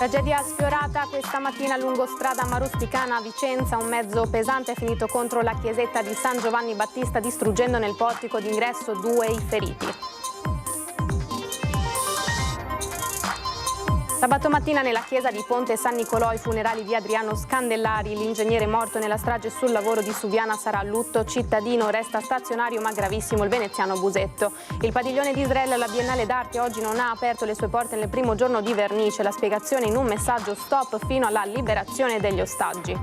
Tragedia sfiorata questa mattina lungo strada Marosticana a Vicenza. Un mezzo pesante è finito contro la chiesetta di San Giovanni Battista, distruggendo nel portico d'ingresso 2 i feriti. Sabato mattina nella chiesa di Ponte San Nicolò i funerali di Adriano Scandellari, l'ingegnere morto nella strage sul lavoro di Subiana. Sarà a lutto cittadino, resta stazionario ma gravissimo il veneziano Busetto. Il padiglione di Israele alla Biennale d'Arte oggi non ha aperto le sue porte nel primo giorno di vernice. La spiegazione in un messaggio: stop fino alla liberazione degli ostaggi.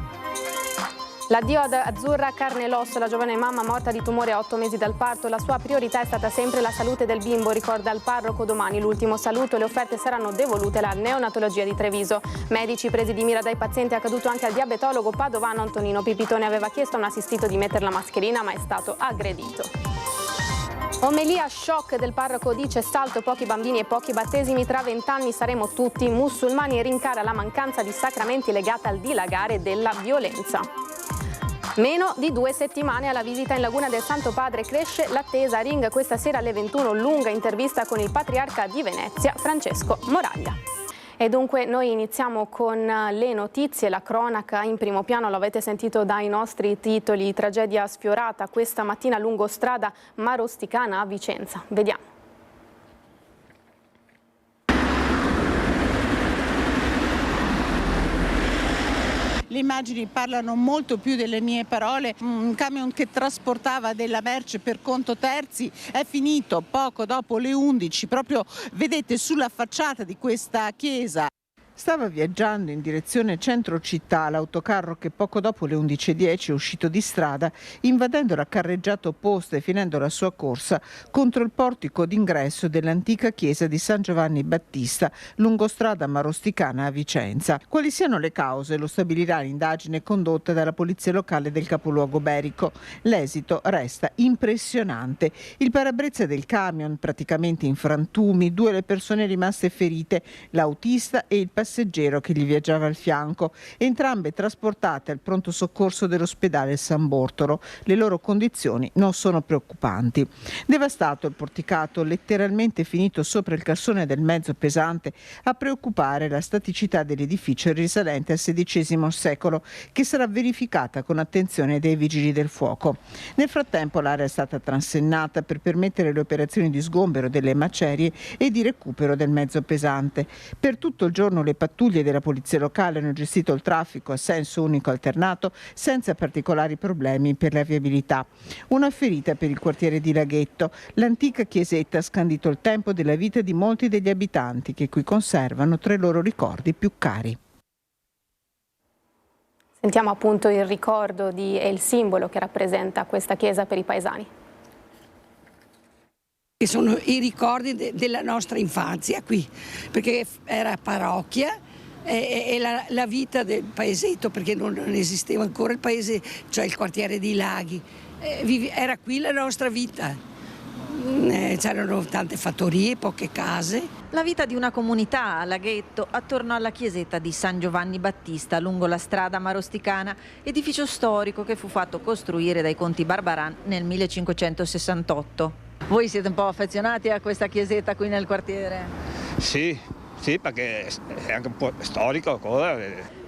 L'addio ad Azzurra Carnelosso, la giovane mamma morta di tumore a 8 mesi dal parto. La sua priorità è stata sempre la salute del bimbo, ricorda il parroco. Domani l'ultimo saluto e le offerte saranno devolute alla neonatologia di Treviso. Medici presi di mira dai pazienti. È accaduto anche al diabetologo padovano Antonino Pipitone. Aveva chiesto a un assistito di mettere la mascherina ma è stato aggredito. Omelia shock del parroco di Cestalto, pochi bambini e pochi battesimi, tra 20 anni saremo tutti musulmani, e rincara la mancanza di sacramenti legata al dilagare della violenza. Meno di 2 settimane alla visita in Laguna del Santo Padre, cresce l'attesa. Ring questa sera alle 21, lunga intervista con il patriarca di Venezia, Francesco Moraglia. E dunque noi iniziamo con le notizie, la cronaca in primo piano, l'avete sentito dai nostri titoli. Tragedia sfiorata questa mattina lungo strada Marosticana a Vicenza. Vediamo. Le immagini parlano molto più delle mie parole. Un camion che trasportava della merce per conto terzi è finito poco dopo le 11, proprio vedete sulla facciata di questa chiesa. Stava viaggiando in direzione centro città l'autocarro che poco dopo le 11:10 è uscito di strada, invadendo la carreggiata opposta e finendo la sua corsa contro il portico d'ingresso dell'antica chiesa di San Giovanni Battista, lungo strada Marosticana a Vicenza. Quali siano le cause lo stabilirà l'indagine condotta dalla polizia locale del capoluogo berico. L'esito resta impressionante. Il parabrezza del camion praticamente in frantumi, 2 le persone rimaste ferite, l'autista e il passeggero che gli viaggiava al fianco, entrambe trasportate al pronto soccorso dell'ospedale San Bortolo. Le loro condizioni non sono preoccupanti. Devastato il porticato, letteralmente finito sopra il cassone del mezzo pesante, a preoccupare la staticità dell'edificio risalente al XVI secolo, che sarà verificata con attenzione dai vigili del fuoco. Nel frattempo l'area è stata transennata per permettere le operazioni di sgombero delle macerie e di recupero del mezzo pesante. Per tutto il giorno le pattuglie della polizia locale hanno gestito il traffico a senso unico alternato senza particolari problemi per la viabilità. Una ferita per il quartiere di Laghetto. L'antica chiesetta ha scandito il tempo della vita di molti degli abitanti che qui conservano tra i loro ricordi più cari. Sentiamo appunto il ricordo e il simbolo che rappresenta questa chiesa per i paesani. Che sono i ricordi della nostra infanzia qui, perché era parrocchia e la vita del paesetto, perché non esisteva ancora il paese, cioè il quartiere dei Laghi, era qui la nostra vita. C'erano tante fattorie, poche case. La vita di una comunità a Laghetto attorno alla chiesetta di San Giovanni Battista lungo la strada Marosticana, edificio storico che fu fatto costruire dai conti Barbaran nel 1568. Voi siete un po' affezionati a questa chiesetta qui nel quartiere? Sì, perché è anche un po' storico ancora.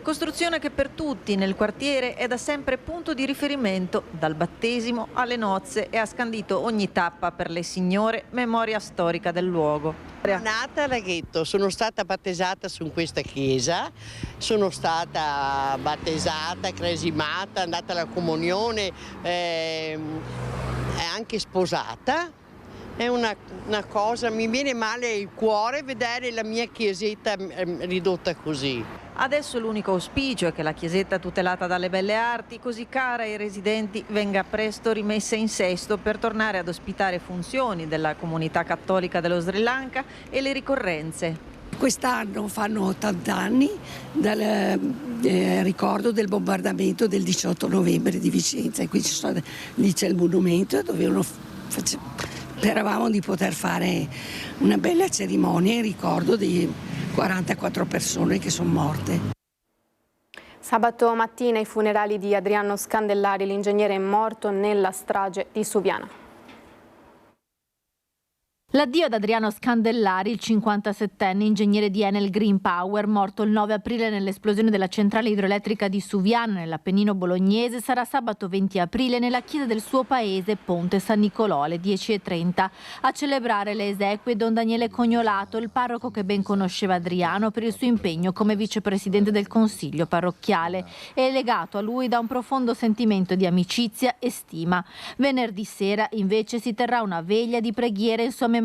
Costruzione che per tutti nel quartiere è da sempre punto di riferimento, dal battesimo alle nozze, e ha scandito ogni tappa per le signore, memoria storica del luogo. Sono nata a Laghetto, sono stata battezzata su questa chiesa, sono stata battezzata, cresimata, andata alla comunione, è anche sposata. È una cosa, mi viene male il cuore vedere la mia chiesetta ridotta così. Adesso l'unico auspicio è che la chiesetta tutelata dalle belle arti, così cara ai residenti, venga presto rimessa in sesto per tornare ad ospitare funzioni della comunità cattolica dello Sri Lanka e le ricorrenze. Quest'anno fanno 80 anni dal ricordo del bombardamento del 18 novembre di Vicenza, e qui lì c'è il monumento dove speravamo di poter fare una bella cerimonia in ricordo di 44 persone che sono morte. Sabato mattina i funerali di Adriano Scandellari, l'ingegnere morto nella strage di Subiana. L'addio ad Adriano Scandellari, il 57enne ingegnere di Enel Green Power, morto il 9 aprile nell'esplosione della centrale idroelettrica di Suviana nell'Appennino bolognese, sarà sabato 20 aprile nella chiesa del suo paese, Ponte San Nicolò, alle 10:30. A celebrare le esequie Don Daniele Cognolato, il parroco che ben conosceva Adriano per il suo impegno come vicepresidente del Consiglio parrocchiale. È legato a lui da un profondo sentimento di amicizia e stima. Venerdì sera invece si terrà una veglia di preghiera in sua memoria.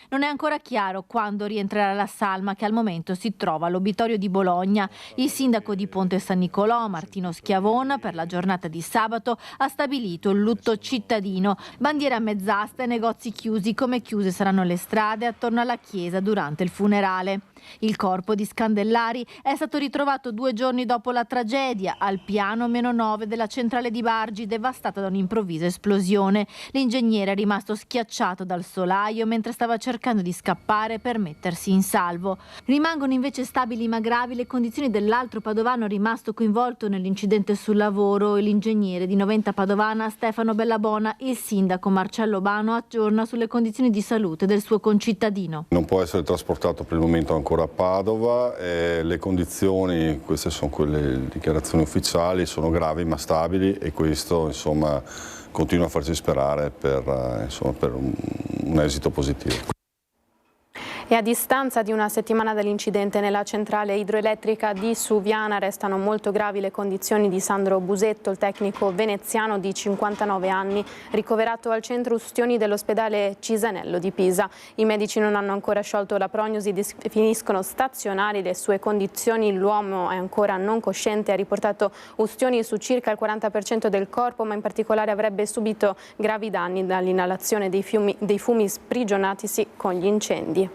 Non è ancora chiaro quando rientrerà la salma, che al momento si trova all'obitorio di Bologna. Il sindaco di Ponte San Nicolò, Martino Schiavona, per la giornata di sabato ha stabilito il lutto cittadino. Bandiere a mezz'asta e negozi chiusi, come chiuse saranno le strade attorno alla chiesa durante il funerale. Il corpo di Scandellari è stato ritrovato 2 giorni dopo la tragedia al piano -9 della centrale di Bargi, devastata da un'improvvisa esplosione. L'ingegnere è rimasto schiacciato dal solaio mentre stava cercando di scappare per mettersi in salvo. Rimangono invece stabili ma gravi le condizioni dell'altro padovano rimasto coinvolto nell'incidente sul lavoro. L'ingegnere di Noventa Padovana Stefano Bellabona, il sindaco Marcello Bano aggiorna sulle condizioni di salute del suo concittadino. Non può essere trasportato per il momento ancora a Padova, le condizioni, queste sono quelle dichiarazioni ufficiali, sono gravi ma stabili e questo insomma continua a farci sperare per un esito positivo. E a distanza di una settimana dall'incidente nella centrale idroelettrica di Suviana restano molto gravi le condizioni di Sandro Busetto, il tecnico veneziano di 59 anni, ricoverato al centro ustioni dell'ospedale Cisanello di Pisa. I medici non hanno ancora sciolto la prognosi, definiscono stazionari le sue condizioni. L'uomo è ancora non cosciente, ha riportato ustioni su circa il 40% del corpo, ma in particolare avrebbe subito gravi danni dall'inalazione dei fumi sprigionatisi con gli incendi.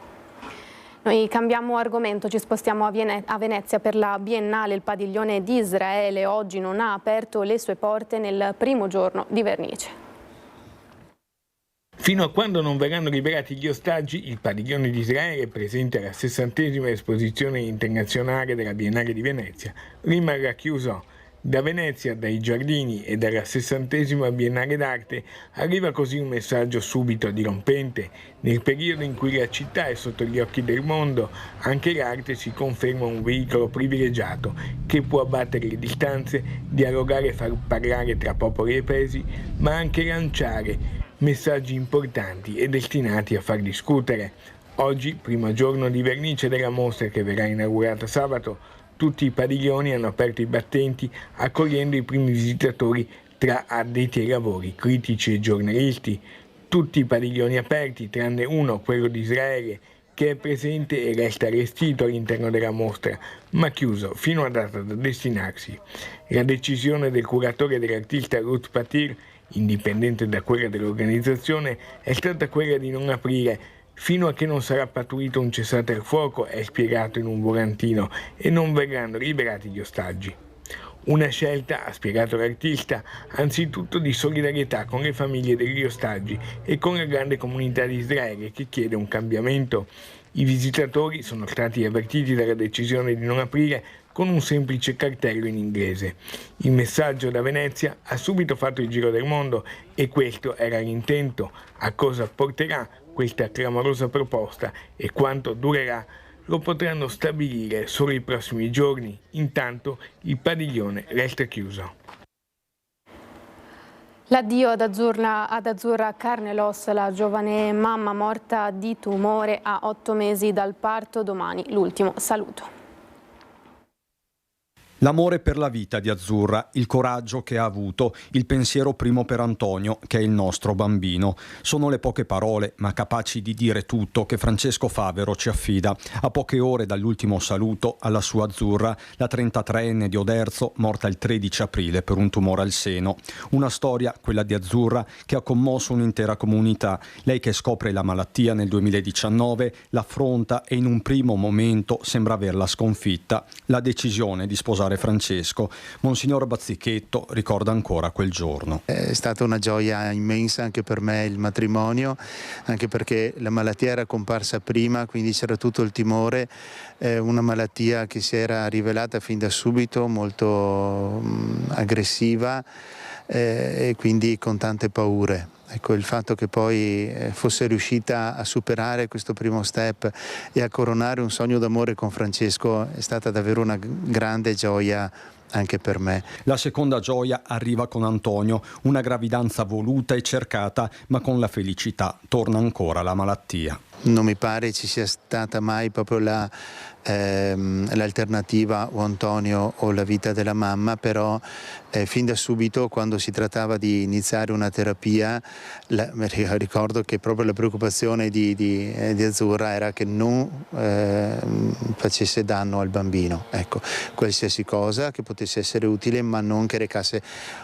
Noi cambiamo argomento, ci spostiamo a Venezia per la Biennale. Il padiglione di Israele oggi non ha aperto le sue porte nel primo giorno di vernice. Fino a quando non verranno liberati gli ostaggi, il padiglione di Israele, presente alla 60ª esposizione internazionale della Biennale di Venezia, rimarrà chiuso. Da Venezia, dai giardini e dalla 60ª Biennale d'Arte arriva così un messaggio subito dirompente. Nel periodo in cui la città è sotto gli occhi del mondo, anche l'arte si conferma un veicolo privilegiato che può abbattere le distanze, dialogare e far parlare tra popoli e paesi, ma anche lanciare messaggi importanti e destinati a far discutere. Oggi, primo giorno di vernice della mostra che verrà inaugurata sabato, tutti i padiglioni hanno aperto i battenti accogliendo i primi visitatori tra addetti ai lavori, critici e giornalisti. Tutti i padiglioni aperti, tranne uno, quello di Israele, che è presente e resta restito all'interno della mostra, ma chiuso fino a data da destinarsi. La decisione del curatore e dell'artista Ruth Patir, indipendente da quella dell'organizzazione, è stata quella di non aprire fino a che non sarà pattuito un cessate il fuoco, è spiegato in un volantino, e non verranno liberati gli ostaggi. Una scelta, ha spiegato l'artista, anzitutto di solidarietà con le famiglie degli ostaggi e con la grande comunità di Israele che chiede un cambiamento. I visitatori sono stati avvertiti dalla decisione di non aprire con un semplice cartello in inglese. Il messaggio da Venezia ha subito fatto il giro del mondo e questo era l'intento. A cosa porterà questa clamorosa proposta e quanto durerà lo potranno stabilire solo i prossimi giorni. Intanto il padiglione resta chiuso. L'addio ad Azzurra Carnelos, la giovane mamma morta di tumore a 8 mesi dal parto. Domani l'ultimo saluto. L'amore per la vita di Azzurra, il coraggio che ha avuto, il pensiero primo per Antonio, che è il nostro bambino. Sono le poche parole, ma capaci di dire tutto, che Francesco Favero ci affida a poche ore dall'ultimo saluto alla sua Azzurra, la 33enne di Oderzo, morta il 13 aprile per un tumore al seno. Una storia, quella di Azzurra, che ha commosso un'intera comunità. Lei che scopre la malattia nel 2019, l'affronta e in un primo momento sembra averla sconfitta. La decisione di sposare Francesco. Monsignor Bazzichetto ricorda ancora quel giorno. È stata una gioia immensa anche per me il matrimonio, anche perché la malattia era comparsa prima, quindi c'era tutto il timore, una malattia che si era rivelata fin da subito molto aggressiva. e quindi con tante paure. Ecco, il fatto che poi fosse riuscita a superare questo primo step e a coronare un sogno d'amore con Francesco è stata davvero una grande gioia anche per me. La seconda gioia arriva con Antonio, una gravidanza voluta e cercata, ma con la felicità torna ancora la malattia. Non mi pare ci sia stata mai proprio l'alternativa o Antonio o la vita della mamma, però fin da subito, quando si trattava di iniziare una terapia, ricordo che proprio la preoccupazione di Azzurra era che non facesse danno al bambino, ecco, qualsiasi cosa che potesse essere utile ma non che recasse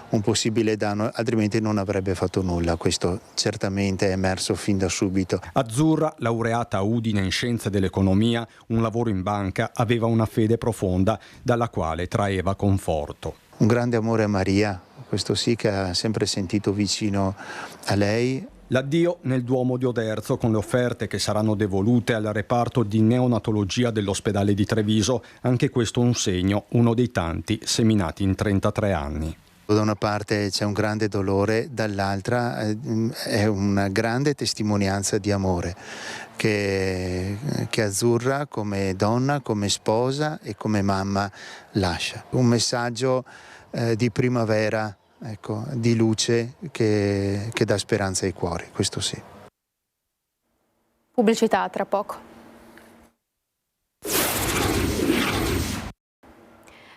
un possibile danno, altrimenti non avrebbe fatto nulla. Questo certamente è emerso fin da subito. Azzurra, laureata a Udine in scienze dell'economia, un lavoro in banca, aveva una fede profonda dalla quale traeva conforto. Un grande amore a Maria, questo sì, che ha sempre sentito vicino a lei. L'addio nel Duomo di Oderzo con le offerte che saranno devolute al reparto di neonatologia dell'ospedale di Treviso, anche questo un segno, uno dei tanti seminati in 33 anni. Da una parte c'è un grande dolore, dall'altra è una grande testimonianza di amore che Azzurra come donna, come sposa e come mamma lascia. Un messaggio di primavera, ecco, di luce che dà speranza ai cuori, questo sì. Pubblicità tra poco.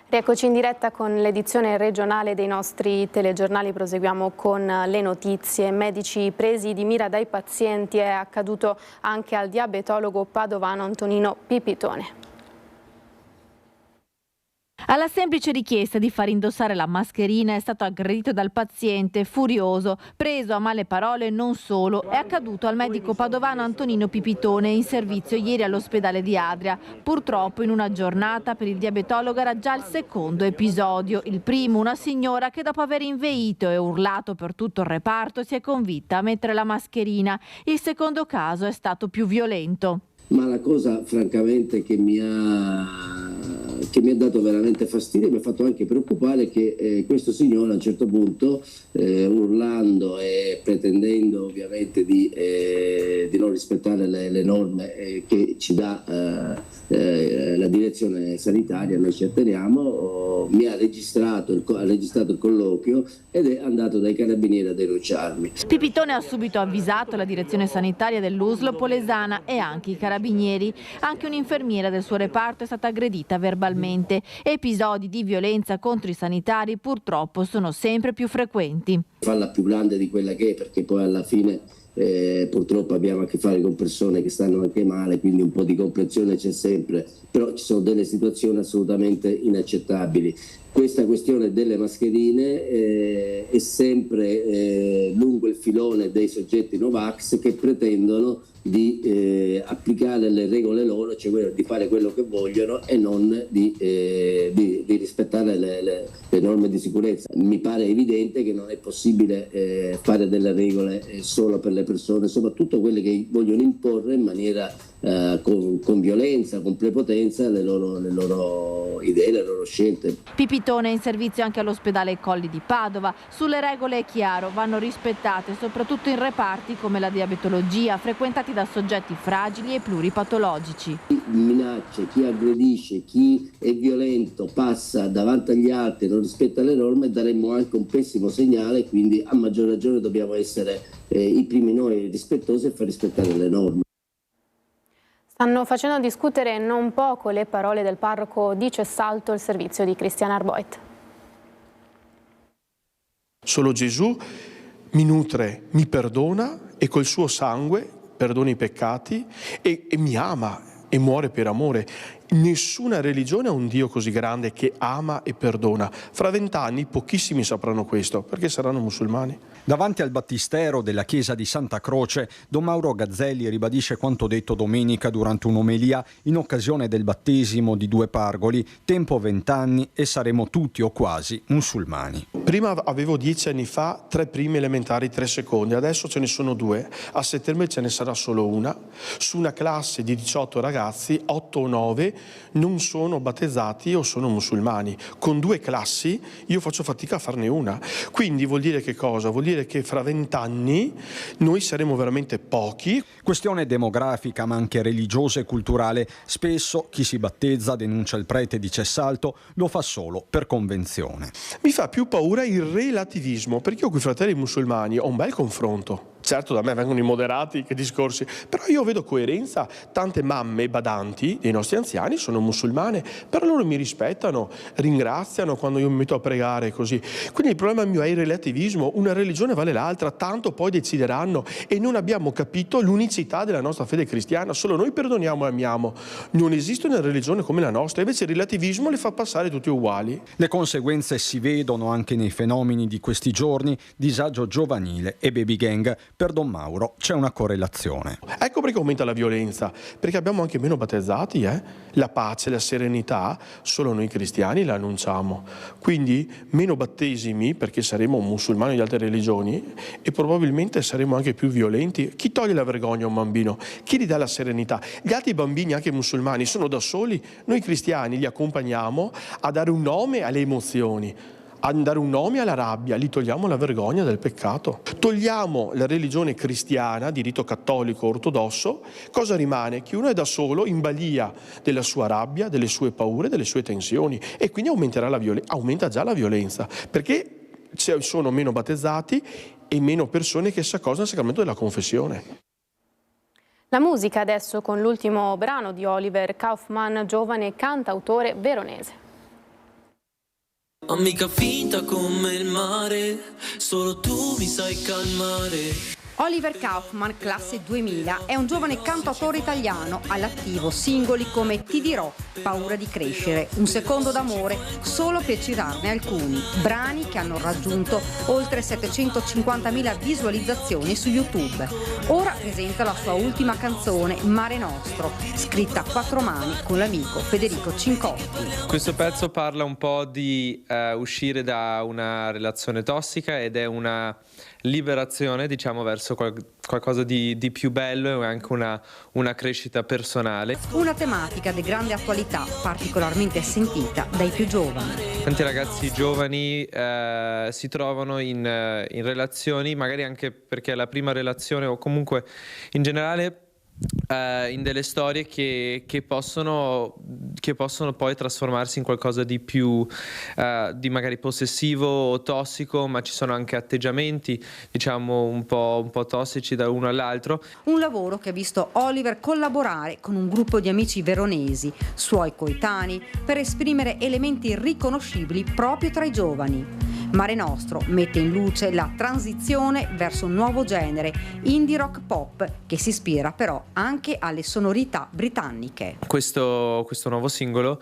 Rieccoci in diretta con l'edizione regionale dei nostri telegiornali. Proseguiamo con le notizie. Medici presi di mira dai pazienti, è accaduto anche al diabetologo padovano Antonino Pipitone. Alla semplice richiesta di far indossare la mascherina è stato aggredito dal paziente, furioso, preso a male parole. Non solo, è accaduto al medico padovano Antonino Pipitone, in servizio ieri all'ospedale di Adria. Purtroppo in una giornata per il diabetologo era già il secondo episodio. Il primo, una signora che dopo aver inveito e urlato per tutto il reparto si è convinta a mettere la mascherina. Il secondo caso è stato più violento. Ma la cosa francamente che mi ha dato veramente fastidio e mi ha fatto anche preoccupare che questo signore a un certo punto, urlando e pretendendo ovviamente di non rispettare le norme che ci dà la direzione sanitaria, noi ci atteniamo, mi ha registrato il colloquio ed è andato dai carabinieri a denunciarmi. Pipitone ha subito avvisato la direzione sanitaria dell'USL Polesana e anche i carabinieri. Anche un'infermiera del suo reparto è stata aggredita verbalmente. Episodi di violenza contro i sanitari purtroppo sono sempre più frequenti. Falla più grande di quella che è, perché poi alla fine purtroppo abbiamo a che fare con persone che stanno anche male, quindi un po' di comprensione c'è sempre, però ci sono delle situazioni assolutamente inaccettabili. Questa questione delle mascherine è sempre lungo il filone dei soggetti Novax che pretendono di applicare le regole loro, cioè di fare quello che vogliono e non di rispettare le norme di sicurezza. Mi pare evidente che non è possibile fare delle regole solo per le persone, soprattutto quelle che vogliono imporre in maniera con violenza, con prepotenza le loro idee, le loro scelte. Pipitone è in servizio anche all'ospedale Colli di Padova. Sulle regole è chiaro, vanno rispettate soprattutto in reparti come la diabetologia, frequentati da soggetti fragili e pluripatologici. Chi minaccia, chi aggredisce, chi è violento, passa davanti agli altri, non rispetta le norme, daremmo anche un pessimo segnale, quindi a maggior ragione dobbiamo essere i primi noi rispettosi e far rispettare le norme. Stanno facendo discutere non poco le parole del parroco di Cessalto, il servizio di Cristiana Arboit. Solo Gesù mi nutre, mi perdona e col suo sangue perdona i peccati e mi ama e muore per amore. Nessuna religione ha un Dio così grande che ama e perdona. Fra 20 anni pochissimi sapranno questo, perché saranno musulmani. Davanti al battistero della chiesa di Santa Croce, Don Mauro Gazzelli ribadisce quanto detto domenica durante un'omelia in occasione del battesimo di 2 pargoli, tempo 20 anni e saremo tutti o quasi musulmani. Prima avevo 10 anni fa 3 primi elementari, 3 secondi, adesso ce ne sono 2, a settembre ce ne sarà solo una, su una classe di 18 ragazzi, 8 o 9 non sono battezzati o sono musulmani. Con 2 classi io faccio fatica a farne una. Quindi vuol dire che cosa? Vuol dire che fra 20 anni noi saremo veramente pochi. Questione demografica ma anche religiosa e culturale. Spesso chi si battezza, denuncia il prete, dice salto, lo fa solo per convenzione. Mi fa più paura il relativismo, perché io con i fratelli musulmani ho un bel confronto. Certo, da me vengono i moderati, che discorsi, però io vedo coerenza. Tante mamme badanti dei nostri anziani sono musulmane, però loro mi rispettano, ringraziano quando io mi metto a pregare così. Quindi il problema mio è il relativismo, una religione vale l'altra, tanto poi decideranno, e non abbiamo capito l'unicità della nostra fede cristiana, solo noi perdoniamo e amiamo. Non esiste una religione come la nostra, invece il relativismo le fa passare tutti uguali. Le conseguenze si vedono anche nei fenomeni di questi giorni, disagio giovanile e baby gang. Per Don Mauro c'è una correlazione. Ecco perché aumenta la violenza, perché abbiamo anche meno battezzati. La pace, la serenità, solo noi cristiani la annunciamo. Quindi meno battesimi, perché saremo musulmani di altre religioni, e probabilmente saremo anche più violenti. Chi toglie la vergogna a un bambino? Chi gli dà la serenità? Gli altri bambini, anche musulmani, sono da soli. Noi cristiani li accompagniamo a dare un nome alle emozioni, a dare un nome alla rabbia, gli togliamo la vergogna del peccato. Togliamo la religione cristiana di rito cattolico ortodosso, cosa rimane? Che uno è da solo in balia della sua rabbia, delle sue paure, delle sue tensioni, e quindi aumenta già la violenza, perché sono meno battezzati e meno persone che si accosano al sacramento della confessione. La musica adesso con l'ultimo brano di Oliver Kaufmann, giovane cantautore veronese. Amica finta come il mare, solo tu mi sai calmare. Oliver Kaufmann, classe 2000, è un giovane cantautore italiano all'attivo singoli come Ti dirò, Paura di crescere, Un secondo d'amore, solo per citarne alcuni. Brani che hanno raggiunto oltre 750.000 visualizzazioni su YouTube. Ora presenta la sua ultima canzone, Mare Nostro, scritta a 4 mani con l'amico Federico Cincotti. Questo pezzo parla un po' di uscire da una relazione tossica ed è una liberazione, diciamo, verso qualcosa di più bello e anche una crescita personale. Una tematica di grande attualità, particolarmente sentita dai più giovani. Tanti ragazzi giovani si trovano in relazioni, magari anche perché è la prima relazione o comunque in generale in delle storie che possono poi trasformarsi in qualcosa di più di magari possessivo o tossico, ma ci sono anche atteggiamenti, diciamo, un po' tossici da uno all'altro. Un lavoro che ha visto Oliver collaborare con un gruppo di amici veronesi, suoi coetanei, per esprimere elementi riconoscibili proprio tra i giovani. Mare Nostro mette in luce la transizione verso un nuovo genere, indie rock pop, che si ispira però anche alle sonorità britanniche. Questo nuovo singolo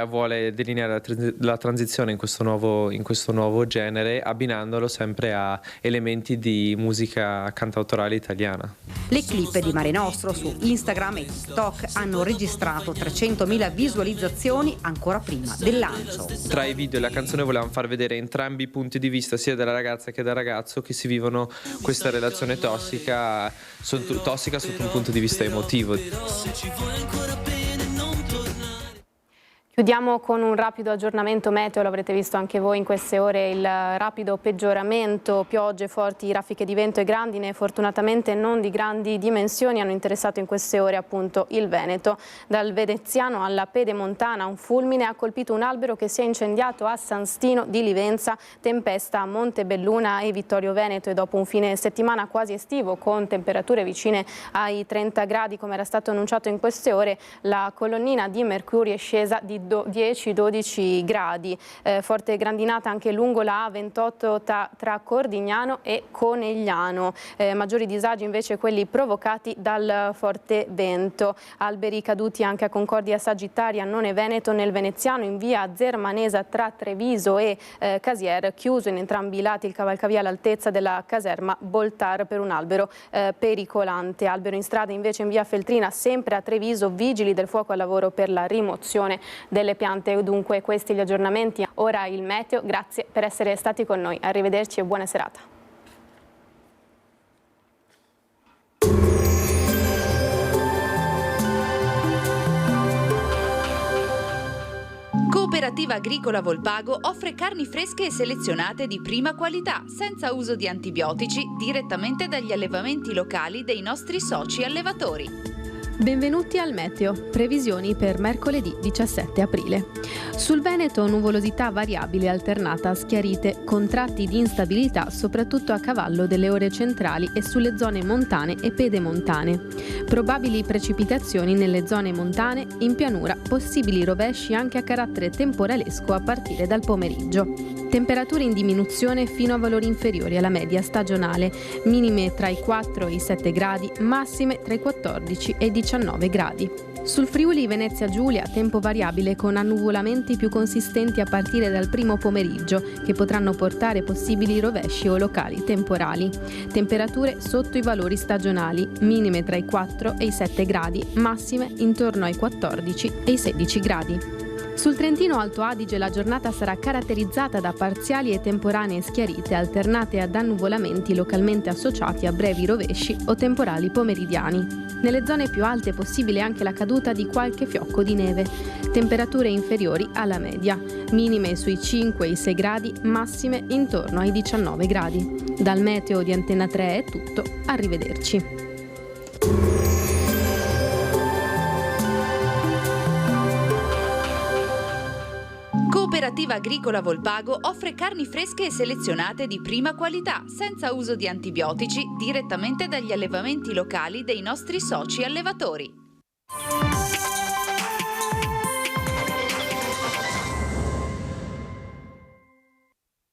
vuole delineare la transizione in questo nuovo genere, abbinandolo sempre a elementi di musica cantautorale italiana. Le clip di Mare Nostro su Instagram e TikTok hanno registrato 300.000 visualizzazioni ancora prima del lancio. Tra i video e la canzone volevamo far vedere entrambi i punti di vista, sia della ragazza che del ragazzo, che si vivono questa relazione tossica sotto un punto di vista emotivo. Chiudiamo con un rapido aggiornamento meteo, l'avrete visto anche voi in queste ore, il rapido peggioramento, piogge forti, raffiche di vento e grandine, fortunatamente non di grandi dimensioni, hanno interessato in queste ore appunto il Veneto. Dal Veneziano alla Pedemontana un fulmine ha colpito un albero che si è incendiato a San Stino di Livenza, tempesta a Montebelluna e Vittorio Veneto, e dopo un fine settimana quasi estivo con temperature vicine ai 30 gradi come era stato annunciato in queste ore, la colonnina di mercurio è scesa di 10-12 gradi, forte grandinata anche lungo la A28 tra Cordignano e Conegliano, maggiori disagi invece quelli provocati dal forte vento, alberi caduti anche a Concordia Sagittaria, Annone Veneto, nel Veneziano in via Zermanesa tra Treviso e Casier, chiuso in entrambi i lati il cavalcavia all'altezza della caserma Boltar per un albero pericolante, albero in strada invece in via Feltrina sempre a Treviso, vigili del fuoco al lavoro per la rimozione delle piante. Dunque questi gli aggiornamenti, ora il meteo, grazie per essere stati con noi, arrivederci e buona serata. Cooperativa Agricola Volpago offre carni fresche e selezionate di prima qualità, senza uso di antibiotici, direttamente dagli allevamenti locali dei nostri soci allevatori. Benvenuti al Meteo, previsioni per mercoledì 17 aprile. Sul Veneto nuvolosità variabile alternata a schiarite, con tratti di instabilità soprattutto a cavallo delle ore centrali e sulle zone montane e pedemontane. Probabili precipitazioni nelle zone montane, in pianura possibili rovesci anche a carattere temporalesco a partire dal pomeriggio. Temperature in diminuzione fino a valori inferiori alla media stagionale, minime tra i 4 e i 7 gradi, massime tra i 14 e i 19 gradi. Sul Friuli Venezia Giulia tempo variabile con annuvolamenti più consistenti a partire dal primo pomeriggio che potranno portare possibili rovesci o locali temporali. Temperature sotto i valori stagionali, minime tra i 4 e i 7 gradi, massime intorno ai 14 e i 16 gradi. Sul Trentino Alto Adige la giornata sarà caratterizzata da parziali e temporanee schiarite alternate ad annuvolamenti localmente associati a brevi rovesci o temporali pomeridiani. Nelle zone più alte è possibile anche la caduta di qualche fiocco di neve. Temperature inferiori alla media, minime sui 5 e i 6 gradi, massime intorno ai 19 gradi. Dal meteo di Antenna 3 è tutto, arrivederci. Cooperativa Agricola Volpago offre carni fresche e selezionate di prima qualità, senza uso di antibiotici, direttamente dagli allevamenti locali dei nostri soci allevatori.